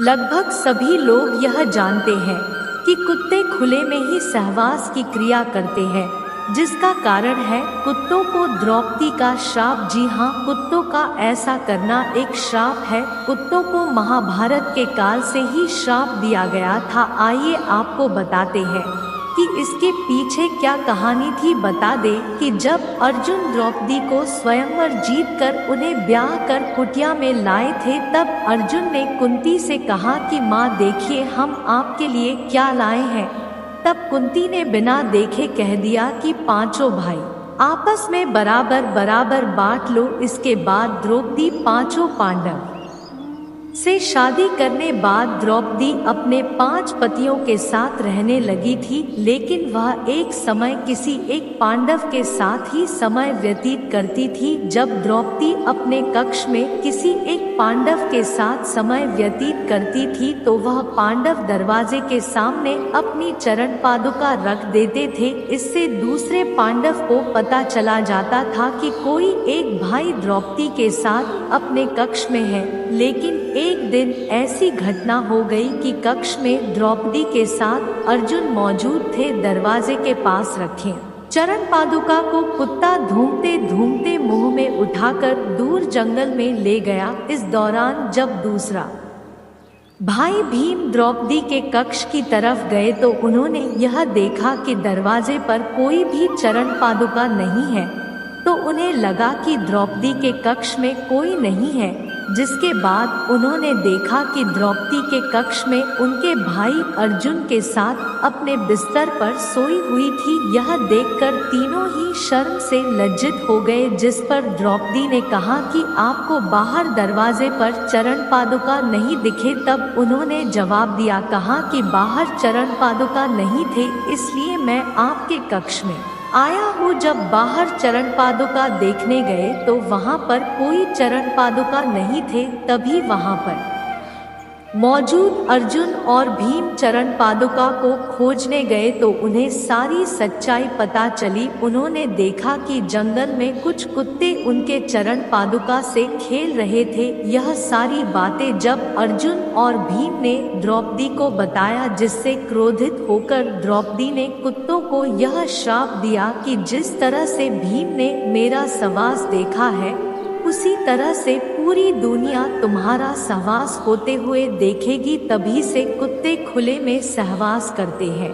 लगभग सभी लोग यह जानते हैं कि कुत्ते खुले में ही सहवास की क्रिया करते हैं, जिसका कारण है कुत्तों को द्रौपदी का श्राप। जी हाँ, कुत्तों का ऐसा करना एक श्राप है। कुत्तों को महाभारत के काल से ही श्राप दिया गया था। आइए आपको बताते हैं कि इसके पीछे क्या कहानी थी। बता दें कि जब अर्जुन द्रौपदी को स्वयंवर जीतकर उन्हें ब्याह कर कुटिया में लाए थे, तब अर्जुन ने कुंती से कहा कि माँ देखिए हम आपके लिए क्या लाए हैं। तब कुंती ने बिना देखे कह दिया कि पांचों भाई आपस में बराबर बराबर बांट लो। इसके बाद द्रौपदी पांचों पांडव से शादी करने बाद द्रौपदी अपने 5 पतियों के साथ रहने लगी थी, लेकिन वह एक समय किसी एक पांडव के साथ ही समय व्यतीत करती थी। जब द्रौपदी अपने कक्ष में किसी एक पांडव के साथ समय व्यतीत करती थी तो वह पांडव दरवाजे के सामने अपनी चरण पादुका रख देते थे। इससे दूसरे पांडव को पता चला जाता था कि कोई एक भाई द्रौपदी के साथ अपने कक्ष में है। लेकिन एक दिन ऐसी घटना हो गई कि कक्ष में द्रौपदी के साथ अर्जुन मौजूद थे। दरवाजे के पास रखे चरण पादुका को कुत्ता ढूंढते ढूंढते मुंह में उठाकर दूर जंगल में ले गया। इस दौरान जब दूसरा भाई भीम द्रौपदी के कक्ष की तरफ गए तो उन्होंने यह देखा कि दरवाजे पर कोई भी चरण पादुका नहीं है, तो उन्हें लगा कि द्रौपदी के कक्ष में कोई नहीं है। जिसके बाद उन्होंने देखा कि द्रौपदी के कक्ष में उनके भाई अर्जुन के साथ अपने बिस्तर पर सोई हुई थी। यह देखकर तीनों ही शर्म से लज्जित हो गए, जिस पर द्रौपदी ने कहा कि आपको बाहर दरवाजे पर चरण पादुका नहीं दिखे। तब उन्होंने जवाब दिया, कहा कि बाहर चरण पादुका नहीं थे, इसलिए मैं आपके कक्ष में आया हूँ। जब बाहर चरण पादुका देखने गए तो वहाँ पर कोई चरण पादुका नहीं थे। तभी वहाँ पर मौजूद अर्जुन और भीम चरण पादुका को खोजने गए तो उन्हें सारी सच्चाई पता चली। उन्होंने देखा कि जंगल में कुछ कुत्ते उनके चरण पादुका से खेल रहे थे। यह सारी बातें जब अर्जुन और भीम ने द्रौपदी को बताया, जिससे क्रोधित होकर द्रौपदी ने कुत्तों को यह श्राप दिया कि जिस तरह से भीम ने मेरा सहवास देखा है, उसी तरह से पूरी दुनिया तुम्हारा सहवास होते हुए देखेगी। तभी से कुत्ते खुले में सहवास करते हैं।